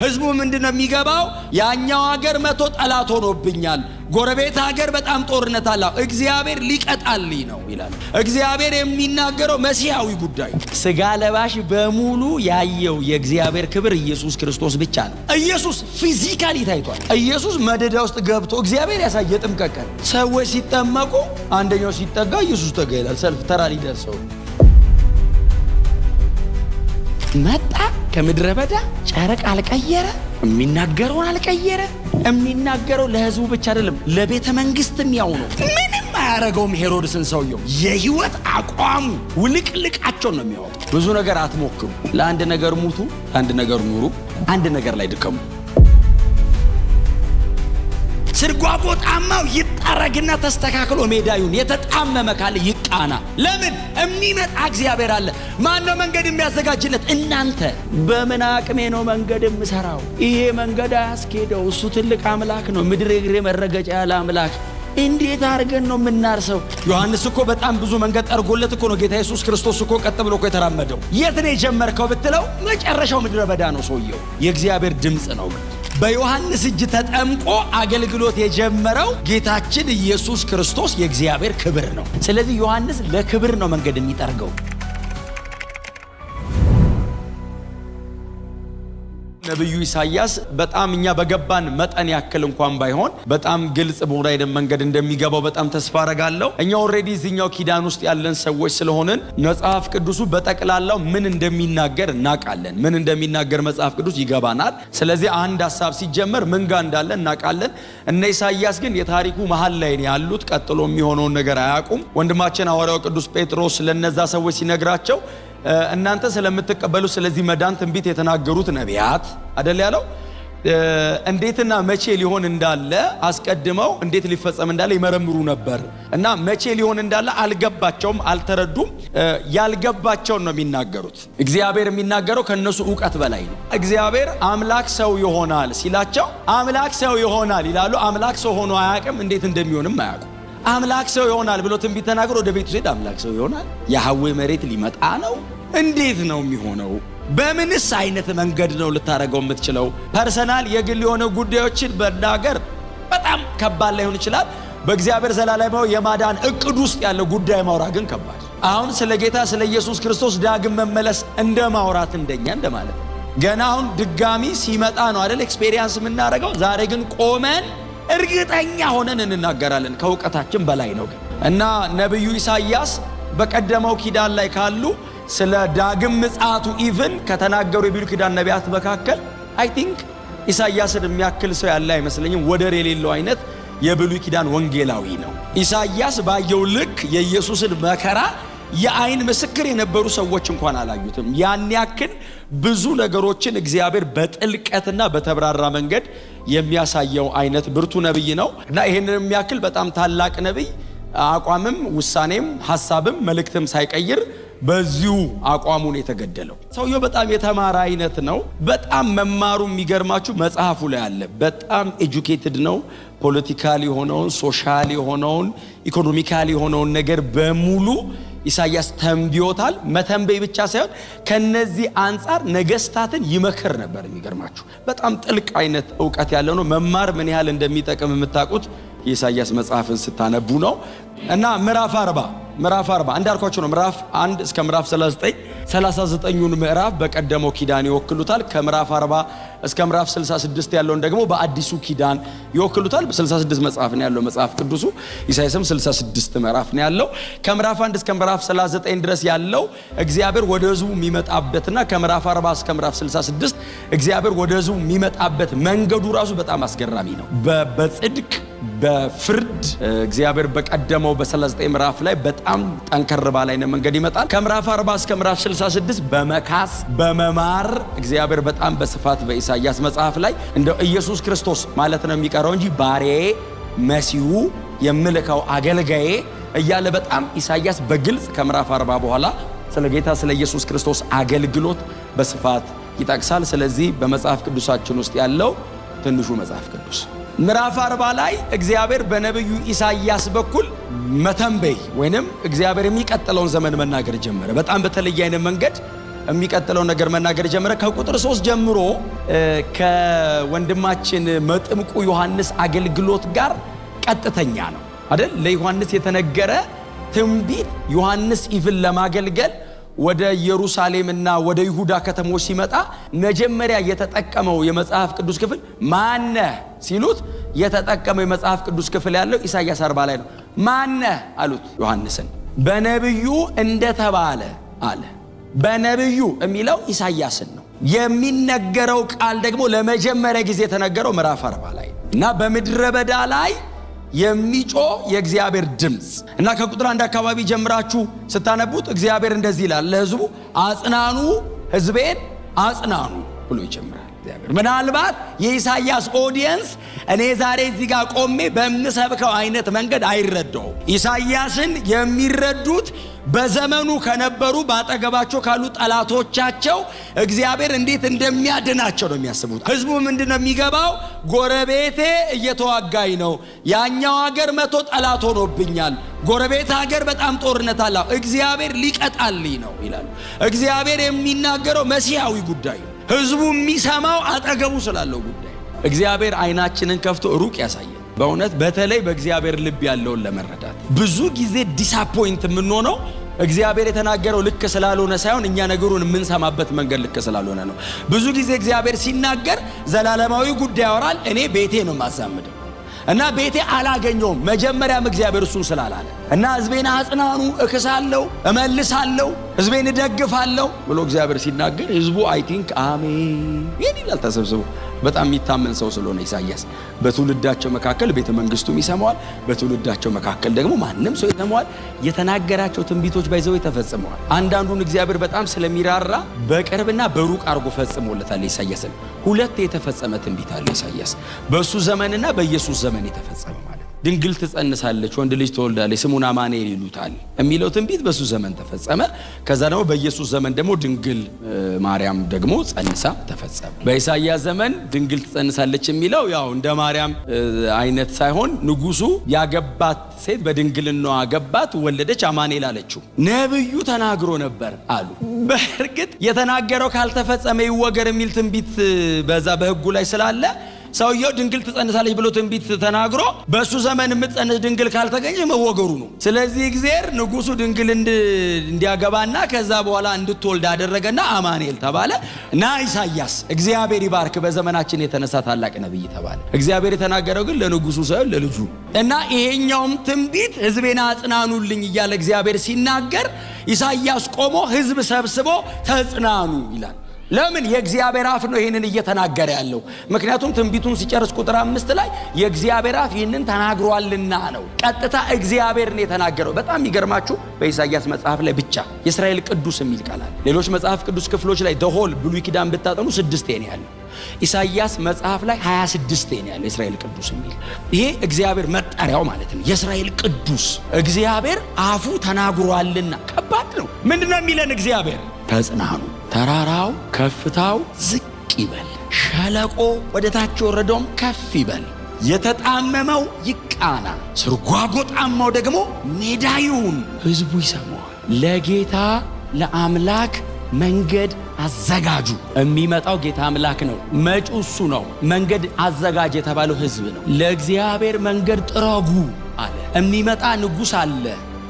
ህዝቡ ምንድነው የሚገባው? ያኛው ሀገር መቶ ጠላት ሆኖብኛል፣ ጎረቤት ሀገር በጣም ጦርነት አለ፣ እግዚአብሔር ሊቀጣልኝ ነው ይላል። እግዚአብሔር የሚናገረው መሲያዊ ጉዳይ ስጋ ለባሽ በሙሉ ያየው የእግዚአብሔር ክብር ኢየሱስ ክርስቶስ ብቻ ነው። ኢየሱስ ፊዚካሊ ታይቷል። ኢየሱስ መደዳ ውስጥ ገብቶ እግዚአብሔር ያሳየ ጥምቀት ቀን ሰዎች ሲጠመቁ አንደኛው ሲጠጋ ኢየሱስ ተጋ ይላል። ሰልፍ ተራ ሊደርሰው መጣ። ከምድረ በዳ ጨረቅ አልቀየረ፣ የሚናገረውን አልቀየረ። የሚናገረው ለህዝቡ ብቻ አይደለም፣ ለቤተ መንግስትም ያው ነው። ምንም አያረገውም። ሄሮድስን ሰውየው የህይወት አቋሙ ውልቅልቃቸው ነው የሚያወጣው። ብዙ ነገር አትሞክሩ። ለአንድ ነገር ሙቱ፣ አንድ ነገር ኑሩ፣ አንድ ነገር ላይ ድከሙ። ስርጓጎጣማው ይጠረግና ተስተካክሎ ሜዳዩን የተጣመመ ካለ ይቃና። ለምን? የሚመጣ እግዚአብሔር አለ። ማን ነው መንገድ የሚያዘጋጅለት? እናንተ። በምን አቅሜ ነው መንገድ የምሰራው? ይሄ መንገድ አያስኬደው። እሱ ትልቅ አምላክ ነው፣ ምድር እግሬ መረገጫ ያለ አምላክ። እንዴት አድርገን ነው የምናርሰው? ዮሐንስ እኮ በጣም ብዙ መንገድ ጠርጎለት እኮ ነው ጌታ ኢየሱስ ክርስቶስ እኮ ቀጥ ብሎ እኮ የተራመደው። የት ነው የጀመርከው ብትለው መጨረሻው ምድረ በዳ ነው ሰውየው። የእግዚአብሔር ድምፅ ነው። በዮሐንስ እጅ ተጠምቆ አገልግሎት የጀመረው ጌታችን ኢየሱስ ክርስቶስ የእግዚአብሔር ክብር ነው። ስለዚህ ዮሐንስ ለክብር ነው መንገድ የሚጠርገው። ነብዩ ኢሳይያስ በጣም እኛ በገባን መጠን ያክል እንኳን ባይሆን በጣም ግልጽ በሆነ አይደል መንገድ እንደሚገባው በጣም ተስፋ አረጋለሁ። እኛ ኦሬዲ እዚህኛው ኪዳን ውስጥ ያለን ሰዎች ስለሆነን መጽሐፍ ቅዱሱ በጠቅላላው ምን እንደሚናገር እናውቃለን። ምን እንደሚናገር መጽሐፍ ቅዱስ ይገባናል። ስለዚህ አንድ ሐሳብ ሲጀመር ምን ጋር እንዳለ እናውቃለን። እነ ኢሳይያስ ግን የታሪኩ መሃል ላይ ያሉት፣ ቀጥሎ የሚሆነውን ነገር አያውቁም። ወንድማችን ሐዋርያው ቅዱስ ጴጥሮስ ለነዛ ሰዎች ሲነግራቸው እናንተ ስለምትቀበሉ ስለዚህ መዳን ትንቢት የተናገሩት ነቢያት አይደል ያለው፣ እንዴትና መቼ ሊሆን እንዳለ አስቀድመው እንዴት ሊፈጸም እንዳለ ይመረምሩ ነበር እና መቼ ሊሆን እንዳለ አልገባቸውም፣ አልተረዱም። ያልገባቸውን ነው የሚናገሩት። እግዚአብሔር የሚናገረው ከነሱ ዕውቀት በላይ ነው። እግዚአብሔር አምላክ ሰው ይሆናል ሲላቸው አምላክ ሰው ይሆናል ይላሉ። አምላክ ሰው ሆኖ አያውቅም፣ እንዴት እንደሚሆንም አያውቁም። አምላክ ሰው ይሆናል ብሎ ትንቢት ተናግሮ ወደ ቤቱ ሲሄድ አምላክ ሰው ይሆናል፣ ያህዌ መሬት ሊመጣ ነው፣ እንዴት ነው የሚሆነው? በምንስ አይነት መንገድ ነው ልታረገው የምትችለው? ፐርሰናል የግል የሆነ ጉዳዮችን በናገር በጣም ከባድ ላይሆን ይችላል። በእግዚአብሔር ዘላለማዊ የማዳን እቅድ ውስጥ ያለ ጉዳይ ማውራት ግን ከባድ። አሁን ስለ ጌታ ስለ ኢየሱስ ክርስቶስ ዳግም መመለስ እንደ ማውራት እንደኛ እንደማለት ገና አሁን ድጋሚ ሲመጣ ነው አይደል ኤክስፔሪየንስ የምናደርገው። ዛሬ ግን ቆመን እርግጠኛ ሆነን እንናገራለን። ከእውቀታችን በላይ ነው እና ነብዩ ኢሳይያስ በቀደመው ኪዳን ላይ ካሉ ስለ ዳግም ምጽአቱ ኢቭን ከተናገሩ የብሉይ ኪዳን ነቢያት መካከል አይ ቲንክ ኢሳይያስን የሚያክል ሰው ያለ አይመስለኝም። ወደር የሌለው አይነት የብሉይ ኪዳን ወንጌላዊ ነው። ኢሳይያስ ባየው ልክ የኢየሱስን መከራ የአይን ምስክር የነበሩ ሰዎች እንኳን አላዩትም። ያን ያክል ብዙ ነገሮችን እግዚአብሔር በጥልቀትና በተብራራ መንገድ የሚያሳየው አይነት ብርቱ ነብይ ነው እና ይሄንን የሚያክል በጣም ታላቅ ነብይ አቋምም ውሳኔም ሐሳብም መልእክትም ሳይቀይር በዚሁ አቋሙን የተገደለው ሰውየው በጣም የተማረ አይነት ነው። በጣም መማሩ የሚገርማችሁ መጽሐፉ ላይ አለ። በጣም ኤጁኬትድ ነው። ፖለቲካል የሆነውን ሶሻል የሆነውን ኢኮኖሚካል የሆነውን ነገር በሙሉ ኢሳይያስ ተንብዮታል። መተንበይ ብቻ ሳይሆን ከነዚህ አንጻር ነገስታትን ይመክር ነበር። የሚገርማችሁ በጣም ጥልቅ አይነት ዕውቀት ያለው ነው። መማር ምን ያህል እንደሚጠቅም የምታውቁት የኢሳይያስ መጽሐፍን ስታነቡ ነው እና ምዕራፍ 40 እንዳልኳችሁ ነው። ምዕራፍ 1 እስከ ምዕራፍ 39ኙን ምዕራፍ በቀደመው ኪዳን ይወክሉታል። ከምዕራፍ 40 እስከ ምዕራፍ 66 ያለውን ደግሞ በአዲሱ ኪዳን ይወክሉታል። በ66 መጽሐፍ ነው ያለው መጽሐፍ ቅዱሱ። ኢሳይያስም 66 ምዕራፍ ነው ያለው። ከምዕራፍ 1 እስከ ምዕራፍ 39 ድረስ ያለው እግዚአብሔር ወደ ሕዝቡ የሚመጣበትና ከምዕራፍ 40 እስከ ምዕራፍ 66 እግዚአብሔር ወደ ሕዝቡ የሚመጣበት መንገዱ ራሱ በጣም አስገራሚ ነው። በጽድቅ በፍርድ እግዚአብሔር በቀደመው በ39 ምዕራፍ ላይ በጣም ጠንከር ባለ አይነት መንገድ ይመጣል። ከምዕራፍ 40 እስከ ምዕራፍ 66 በመካስ በመማር እግዚአብሔር በጣም በስፋት በኢሳይያስ መጽሐፍ ላይ እንደው ኢየሱስ ክርስቶስ ማለት ነው የሚቀረው እንጂ ባሪያዬ መሲሁ የምልከው አገልጋዬ እያለ በጣም ኢሳይያስ በግልጽ ከምዕራፍ 40 በኋላ ስለ ጌታ ስለ ኢየሱስ ክርስቶስ አገልግሎት በስፋት ይጠቅሳል። ስለዚህ በመጽሐፍ ቅዱሳችን ውስጥ ያለው ትንሹ መጽሐፍ ቅዱስ ምዕራፍ 40 ላይ እግዚአብሔር በነብዩ ኢሳይያስ በኩል መተንበይ ወይንም እግዚአብሔር የሚቀጥለውን ዘመን መናገር ጀመረ። በጣም በተለየ አይነት መንገድ የሚቀጥለው ነገር መናገር ጀመረ። ከቁጥር 3 ጀምሮ ከወንድማችን መጥምቁ ዮሐንስ አገልግሎት ጋር ቀጥተኛ ነው አይደል? ለዮሐንስ የተነገረ ትንቢት ዮሐንስ ኢቭን ለማገልገል ወደ ኢየሩሳሌምና ወደ ይሁዳ ከተሞች ሲመጣ መጀመሪያ የተጠቀመው የመጽሐፍ ቅዱስ ክፍል ማነህ ሲሉት የተጠቀመው የመጽሐፍ ቅዱስ ክፍል ያለው ኢሳይያስ 40 ላይ ነው። ማነህ አሉት ዮሐንስን። በነብዩ እንደተባለ አለ። በነብዩ የሚለው ኢሳይያስን ነው። የሚነገረው ቃል ደግሞ ለመጀመሪያ ጊዜ የተነገረው ምዕራፍ 40 ላይ እና በምድረ በዳ ላይ የሚጮ የእግዚአብሔር ድምጽ እና ከቁጥር 1 አካባቢ ጀምራችሁ ስታነቡት እግዚአብሔር እንደዚህ ይላል ለሕዝቡ አጽናኑ፣ ሕዝቤን አጽናኑ ብሎ ይጀምራል። እግዚአብሔር ምናልባት የኢሳይያስ ኦዲየንስ እኔ ዛሬ እዚህ ጋር ቆሜ በምሰብከው አይነት መንገድ አይረዳው። ኢሳይያስን የሚረዱት በዘመኑ ከነበሩ ባጠገባቸው ካሉ ጠላቶቻቸው እግዚአብሔር እንዴት እንደሚያድናቸው ነው የሚያስቡት። ሕዝቡ ምንድነው የሚገባው? ጎረቤቴ እየተዋጋኝ ነው፣ ያኛው ሀገር 100 ጠላት ሆኖብኛል፣ ጎረቤት ሀገር በጣም ጦርነት አለ፣ እግዚአብሔር ሊቀጣልኝ ነው ይላሉ። እግዚአብሔር የሚናገረው መሲሐዊ ጉዳይ ነው። ሕዝቡ የሚሰማው አጠገቡ ስላለው ጉዳይ። እግዚአብሔር አይናችንን ከፍቶ ሩቅ ያሳያል። በእውነት በተለይ በእግዚአብሔር ልብ ያለውን ለመረዳት ብዙ ጊዜ ዲስአፖይንት የምንሆነው እግዚአብሔር የተናገረው ልክ ስላልሆነ ሳይሆን እኛ ነገሩን የምንሰማበት መንገድ ልክ ስላልሆነ ነው። ብዙ ጊዜ እግዚአብሔር ሲናገር ዘላለማዊ ጉዳይ ያወራል። እኔ ቤቴ ነው ማሳምደው እና ቤቴ አላገኘውም መጀመሪያም እግዚአብሔር እሱን ስላላለ እና ሕዝቤን አጽናኑ፣ እክሳለሁ፣ እመልሳለሁ፣ ሕዝቤን እደግፋለሁ ብሎ እግዚአብሔር ሲናገር ሕዝቡ አይ ቲንክ አሜን ይላል ተሰብስቦ። በጣም የሚታመን ሰው ስለሆነ ኢሳይያስ በትውልዳቸው መካከል ቤተ መንግስቱም ይሰማዋል፣ በትውልዳቸው መካከል ደግሞ ማንም ሰው ይሰማዋል። የተናገራቸው ትንቢቶች ባይዘው ተፈጽመዋል። አንዳንዱን እግዚአብሔር በጣም ስለሚራራ በቅርብና በሩቅ አርጎ ፈጽሞለታል ኢሳይያስን። ሁለት የተፈጸመ ትንቢት አለ ኢሳይያስ በሱ ዘመንና በኢየሱስ ዘመን የተፈጸመ ማለት። ድንግል ትጸንሳለች፣ ወንድ ልጅ ትወልዳለች፣ ስሙን አማኑኤል ይሉታል የሚለው ትንቢት በሱ ዘመን ተፈጸመ። ከዛ ደግሞ በኢየሱስ ዘመን ደግሞ ድንግል ማርያም ደግሞ ጸንሳ ተፈጸመ። በኢሳይያስ ዘመን ድንግል ትጸንሳለች የሚለው ያው እንደ ማርያም አይነት ሳይሆን ንጉሱ ያገባት ሴት በድንግልናዋ አገባት፣ ወለደች፣ አማኑኤል አለችው። ነብዩ ተናግሮ ነበር አሉ። በእርግጥ የተናገረው ካልተፈጸመ ይወገር የሚል ትንቢት በዛ በሕጉ ላይ ስላለ ሰውየው ድንግል ትጸንሳለች ብሎ ትንቢት ተናግሮ በሱ ዘመን የምትጸንስ ድንግል ካልተገኘ መወገሩ ነው። ስለዚህ እግዚአብሔር ንጉሱ ድንግል እንዲያገባና ከዛ በኋላ እንድትወልድ አደረገና አማኑኤል ተባለ እና ኢሳይያስ እግዚአብሔር ይባርክ በዘመናችን የተነሳ ታላቅ ነብይ ተባለ። እግዚአብሔር የተናገረው ግን ለንጉሱ ሳይሆን ለልጁ እና ይሄኛውም ትንቢት ሕዝቤን አጽናኑልኝ እያለ እግዚአብሔር ሲናገር ኢሳይያስ ቆሞ ሕዝብ ሰብስቦ ተጽናኑ ይላል። ለምን? የእግዚአብሔር አፍ ነው ይሄንን እየተናገረ ያለው። ምክንያቱም ትንቢቱን ሲጨርስ ቁጥር 5 ላይ የእግዚአብሔር አፍ ይሄንን ተናግሯልና ነው። ቀጥታ እግዚአብሔር ነው የተናገረው። በጣም ይገርማችሁ በኢሳይያስ መጽሐፍ ላይ ብቻ የእስራኤል ቅዱስ የሚል ቃል አለ። ሌሎች መጽሐፍ ቅዱስ ክፍሎች ላይ ደሆል ብሉይ ኪዳን ብታጠኑ 6 ነው ያለው። ኢሳይያስ መጽሐፍ ላይ 26 ነው ያለው የእስራኤል ቅዱስ የሚል። ይሄ እግዚአብሔር መጠሪያው ማለት ነው። የእስራኤል ቅዱስ እግዚአብሔር አፉ ተናግሯልና። ከባድ ነው። ምንድነው የሚለን እግዚአብሔር? ተጽናኑ፣ ተራራው ከፍታው ዝቅ ይበል፣ ሸለቆ ወደ ታች ወረደውም ከፍ ይበል፣ የተጣመመው ይቃና፣ ስርጓጎጣማው ደግሞ ሜዳ ይሁን። ሕዝቡ ይሰማዋል። ለጌታ ለአምላክ መንገድ አዘጋጁ። የሚመጣው ጌታ አምላክ ነው፣ መጪው እሱ ነው። መንገድ አዘጋጅ የተባለው ሕዝብ ነው። ለእግዚአብሔር መንገድ ጥረጉ አለ። የሚመጣ ንጉሥ አለ።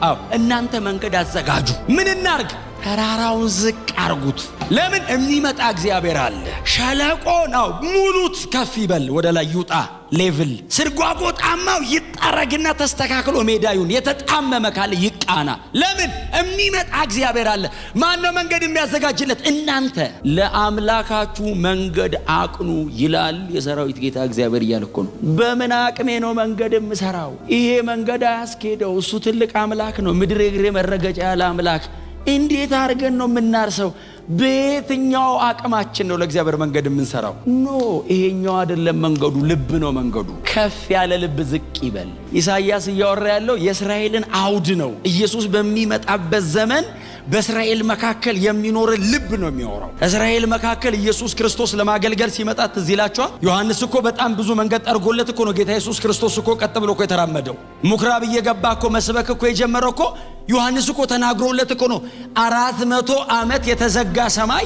አዎ እናንተ መንገድ አዘጋጁ። ምን እናርግ? ተራራውን ዝቅ አርጉት። ለምን? የሚመጣ እግዚአብሔር አለ። ሸለቆ ነው ሙሉት፣ ከፍ ይበል፣ ወደ ላይ ይውጣ ሌቭል። ስርጓጎጣማው ይጠረግና ተስተካክሎ ሜዳ ይሁን። የተጣመመ ካለ ይቃና። ለምን? የሚመጣ እግዚአብሔር አለ። ማን ነው መንገድ የሚያዘጋጅለት? እናንተ። ለአምላካችሁ መንገድ አቅኑ ይላል የሰራዊት ጌታ እግዚአብሔር እያለ እኮ ነው። በምን አቅሜ ነው መንገድ የምሰራው? ይሄ መንገድ አያስኬደው። እሱ ትልቅ አምላክ ነው፣ ምድር የእግሬ መረገጫ ያለ አምላክ። እንዴት አድርገን ነው የምናርሰው? በየትኛው አቅማችን ነው ለእግዚአብሔር መንገድ የምንሰራው? ኖ ይሄኛው አይደለም መንገዱ፣ ልብ ነው መንገዱ። ከፍ ያለ ልብ ዝቅ ይበል። ኢሳይያስ እያወራ ያለው የእስራኤልን አውድ ነው። ኢየሱስ በሚመጣበት ዘመን በእስራኤል መካከል የሚኖር ልብ ነው የሚያወራው። እስራኤል መካከል ኢየሱስ ክርስቶስ ለማገልገል ሲመጣ ትዝ ይላችኋል። ዮሐንስ እኮ በጣም ብዙ መንገድ ጠርጎለት እኮ ነው ጌታ ኢየሱስ ክርስቶስ እኮ ቀጥ ብሎ እኮ የተራመደው። ምኩራብ እየገባ እኮ መስበክ እኮ የጀመረው እኮ ዮሐንስ እኮ ተናግሮለት እኮ ነው። 400 ዓመት የተዘጋ በተዘረጋ ሰማይ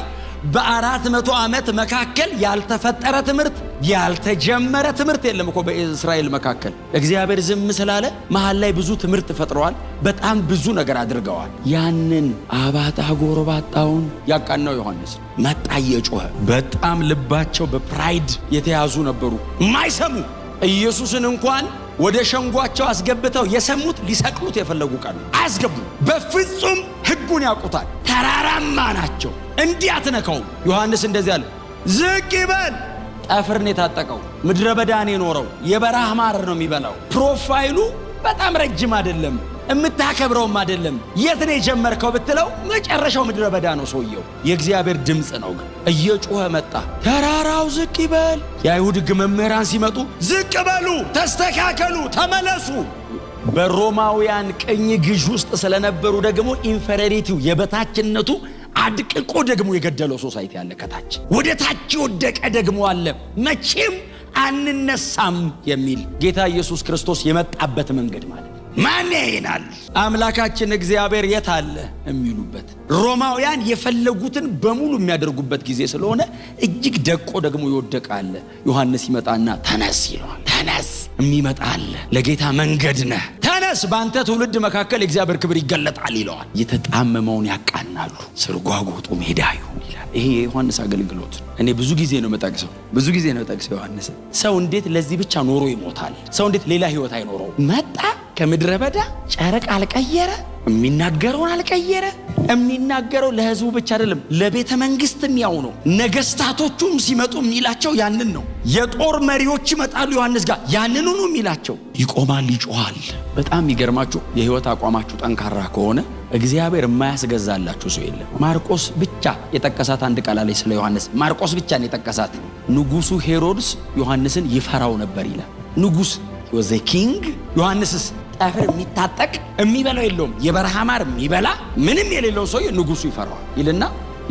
በ400 ዓመት መካከል ያልተፈጠረ ትምህርት ያልተጀመረ ትምህርት የለም እኮ በእስራኤል መካከል። እግዚአብሔር ዝም ስላለ መሃል ላይ ብዙ ትምህርት ፈጥረዋል። በጣም ብዙ ነገር አድርገዋል። ያንን አባጣ ጎርባጣውን ያቃናው ዮሐንስ መጣ እየጮኸ። በጣም ልባቸው በፕራይድ የተያዙ ነበሩ፣ ማይሰሙ ኢየሱስን እንኳን ወደ ሸንጓቸው አስገብተው የሰሙት ሊሰቅሉት የፈለጉ ቃል አያስገቡ። በፍጹም ሕጉን ያውቁታል። ተራራማ ናቸው። እንዲህ አትነካውም። ዮሐንስ እንደዚህ አለ፣ ዝቅ ይበል። ጠፍርን የታጠቀው ምድረ በዳን የኖረው የበረሃ ማር ነው የሚበላው። ፕሮፋይሉ በጣም ረጅም አይደለም፣ እምታከብረውም አይደለም። የት ነው የጀመርከው ብትለው መጨረሻው ምድረ በዳ ነው ሰውየው። የእግዚአብሔር ድምፅ ነው ግን እየጮኸ መጣ። ተራራው ዝቅ ይበል። የአይሁድ ሕግ መምህራን ሲመጡ ዝቅ በሉ፣ ተስተካከሉ፣ ተመለሱ። በሮማውያን ቅኝ ግዥ ውስጥ ስለነበሩ ደግሞ ኢንፌሪቲው የበታችነቱ አድቅቆ ደግሞ የገደለው ሶሳይቲ አለ። ከታች ወደ ታች የወደቀ ደግሞ አለ። መቼም አንነሳም የሚል ጌታ ኢየሱስ ክርስቶስ የመጣበት መንገድ ማለት ማን ያይናል? አምላካችን እግዚአብሔር የት አለ የሚሉበት፣ ሮማውያን የፈለጉትን በሙሉ የሚያደርጉበት ጊዜ ስለሆነ እጅግ ደቆ ደግሞ ይወደቃ አለ። ዮሐንስ ይመጣና ተነስ ይለዋል። ተነስ፣ የሚመጣ አለ፣ ለጌታ መንገድ ነህ፣ ተነስ፣ በአንተ ትውልድ መካከል የእግዚአብሔር ክብር ይገለጣል ይለዋል። የተጣመመውን ያቃናሉ፣ ስርጓጎጡ ሜዳ ይሁን ይላል። ይሄ የዮሐንስ አገልግሎት እኔ ብዙ ጊዜ ነው መጠቅሰው ዮሐንስ። ሰው እንዴት ለዚህ ብቻ ኖሮ ይሞታል? ሰው እንዴት ሌላ ህይወት አይኖረው? መጣ ከምድረ በዳ ጨረቅ አልቀየረ፣ የሚናገረውን አልቀየረ። የሚናገረው ለህዝቡ ብቻ አይደለም፣ ለቤተ መንግስትም ያው ነው። ነገስታቶቹም ሲመጡ የሚላቸው ያንን ነው። የጦር መሪዎች ይመጣሉ ዮሐንስ ጋር፣ ያንኑ ነው የሚላቸው። ይቆማል፣ ይጮሃል። በጣም ይገርማችሁ፣ የህይወት አቋማችሁ ጠንካራ ከሆነ እግዚአብሔር የማያስገዛላችሁ ሰው የለም። ማርቆስ ብቻ የጠቀሳት አንድ ቃል ላይ ስለ ዮሐንስ ማርቆስ ብቻ ነው የጠቀሳት። ንጉሱ ሄሮድስ ዮሐንስን ይፈራው ነበር ይላል። ንጉስ ወዘ ኪንግ። ዮሐንስስ ጠፍር የሚታጠቅ የሚበላው የለውም፣ የበረሃ ማር የሚበላ ምንም የሌለው ሰው ንጉሱ ይፈራዋል ይልና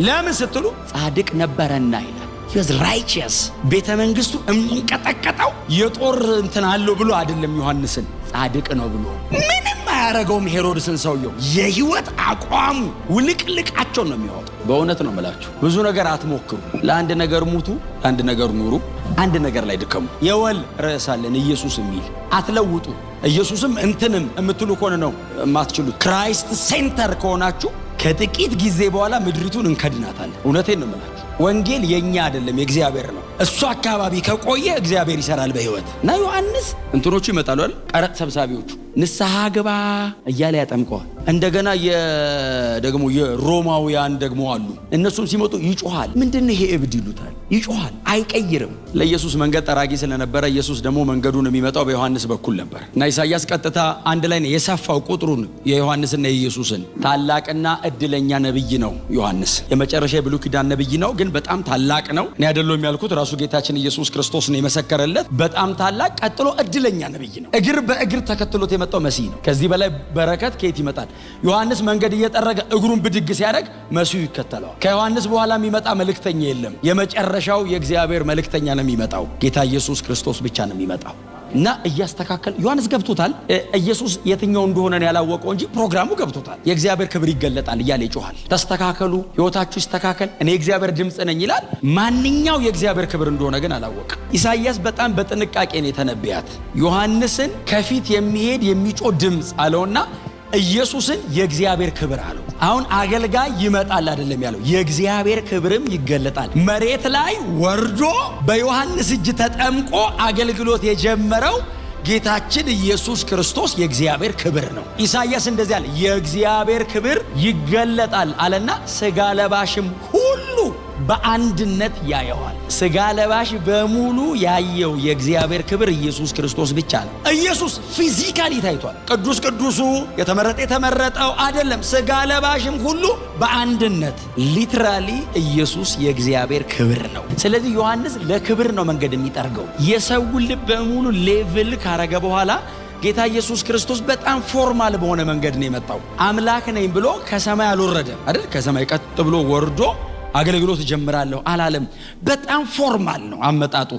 ለምን ስትሉ ጻድቅ ነበረና ይላል። he was righteous። ቤተ መንግስቱ የሚንቀጠቀጠው የጦር እንትን አለው ብሎ አይደለም፣ ዮሐንስን ጻድቅ ነው ብሎ ምንም አያረገውም። ሄሮድስን ሰውየው የህይወት አቋሙ ውልቅልቃቸው ነው የሚያወጣው። በእውነት ነው የምላችሁ፣ ብዙ ነገር አትሞክሩ። ለአንድ ነገር ሙቱ፣ ለአንድ ነገር ኑሩ፣ አንድ ነገር ላይ ድከሙ። የወል ርዕስ አለን ኢየሱስ የሚል አትለውጡ። ኢየሱስም እንትንም የምትሉ ከሆነ ነው የማትችሉት። ክራይስት ሴንተር ከሆናችሁ ከጥቂት ጊዜ በኋላ ምድሪቱን እንከድናታለን። እውነቴን ነው የምላችሁ። ወንጌል የኛ አይደለም የእግዚአብሔር ነው። እሱ አካባቢ ከቆየ እግዚአብሔር ይሰራል በህይወት። እና ዮሐንስ እንትኖቹ ይመጣሉ አይደል? ቀረጥ ሰብሳቢዎቹ ንስሐ ግባ እያለ ያጠምቀዋል። እንደገና ደግሞ የሮማውያን ደግሞ አሉ። እነሱም ሲመጡ ይጮሃል። ምንድነው ይሄ እብድ ይሉታል። ይጮሃል፣ አይቀይርም። ለኢየሱስ መንገድ ጠራጊ ስለነበረ ኢየሱስ ደግሞ መንገዱን የሚመጣው በዮሐንስ በኩል ነበር። እና ኢሳይያስ ቀጥታ አንድ ላይ ነው የሰፋው ቁጥሩን የዮሐንስና የኢየሱስን። ታላቅና እድለኛ ነብይ ነው ዮሐንስ። የመጨረሻ የብሉይ ኪዳን ነብይ ነው፣ ግን በጣም ታላቅ ነው። እኔ አይደለሁም ያልኩት፣ ራሱ ጌታችን ኢየሱስ ክርስቶስ ነው የመሰከረለት። በጣም ታላቅ፣ ቀጥሎ እድለኛ ነብይ ነው። እግር በእግር ተከትሎት የመጣው መሲህ ነው። ከዚህ በላይ በረከት ከየት ይመጣል? ዮሐንስ መንገድ እየጠረገ እግሩን ብድግ ሲያደርግ መሲሁ ይከተለዋል። ከዮሐንስ በኋላ የሚመጣ መልእክተኛ የለም። የመጨረሻው የእግዚአብሔር መልእክተኛ ነው የሚመጣው። ጌታ ኢየሱስ ክርስቶስ ብቻ ነው የሚመጣው። እና እያስተካከል ዮሐንስ ገብቶታል። ኢየሱስ የትኛው እንደሆነ ያላወቀው እንጂ ፕሮግራሙ ገብቶታል። የእግዚአብሔር ክብር ይገለጣል እያለ ይጮሃል። ተስተካከሉ፣ ህይወታችሁ ይስተካከል፣ እኔ የእግዚአብሔር ድምፅ ነኝ ይላል። ማንኛው የእግዚአብሔር ክብር እንደሆነ ግን አላወቀ። ኢሳይያስ በጣም በጥንቃቄ ነው የተነብያት። ዮሐንስን ከፊት የሚሄድ የሚጮህ ድምፅ አለውና ኢየሱስን የእግዚአብሔር ክብር አለው። አሁን አገልጋይ ይመጣል አይደለም ያለው፣ የእግዚአብሔር ክብርም ይገለጣል። መሬት ላይ ወርዶ በዮሐንስ እጅ ተጠምቆ አገልግሎት የጀመረው ጌታችን ኢየሱስ ክርስቶስ የእግዚአብሔር ክብር ነው። ኢሳይያስ እንደዚህ አለ፣ የእግዚአብሔር ክብር ይገለጣል አለና ስጋ ለባሽም ሁሉ በአንድነት ያየዋል። ስጋ ለባሽ በሙሉ ያየው የእግዚአብሔር ክብር ኢየሱስ ክርስቶስ ብቻ ነው። ኢየሱስ ፊዚካሊ ታይቷል። ቅዱስ ቅዱሱ የተመረጠው አይደለም። ስጋ ለባሽም ሁሉ በአንድነት ሊትራሊ ኢየሱስ የእግዚአብሔር ክብር ነው። ስለዚህ ዮሐንስ ለክብር ነው መንገድ የሚጠርገው። የሰው ልብ በሙሉ ሌቭል ካረገ በኋላ ጌታ ኢየሱስ ክርስቶስ በጣም ፎርማል በሆነ መንገድ ነው የመጣው። አምላክ ነኝ ብሎ ከሰማይ አልወረደም አይደል? ከሰማይ ቀጥ ብሎ ወርዶ አገልግሎት ጀምራለሁ አላለም። በጣም ፎርማል ነው አመጣጡ።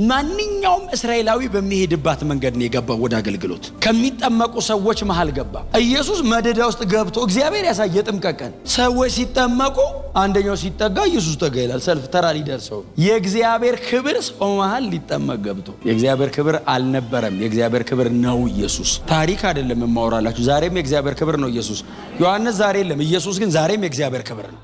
ማንኛውም እስራኤላዊ በሚሄድባት መንገድ ነው የገባው ወደ አገልግሎት። ከሚጠመቁ ሰዎች መሃል ገባ። ኢየሱስ መደዳ ውስጥ ገብቶ እግዚአብሔር ያሳየ ጥምቀቀን ሰዎች ሲጠመቁ አንደኛው ሲጠጋ ኢየሱስ ተጋ ይላል። ሰልፍ ተራ ሊደርሰው የእግዚአብሔር ክብር ሰው መሃል ሊጠመቅ ገብቶ የእግዚአብሔር ክብር አልነበረም። የእግዚአብሔር ክብር ነው ኢየሱስ። ታሪክ አይደለም የማወራላችሁ። ዛሬም የእግዚአብሔር ክብር ነው ኢየሱስ። ዮሐንስ ዛሬ የለም፣ ኢየሱስ ግን ዛሬም የእግዚአብሔር ክብር ነው።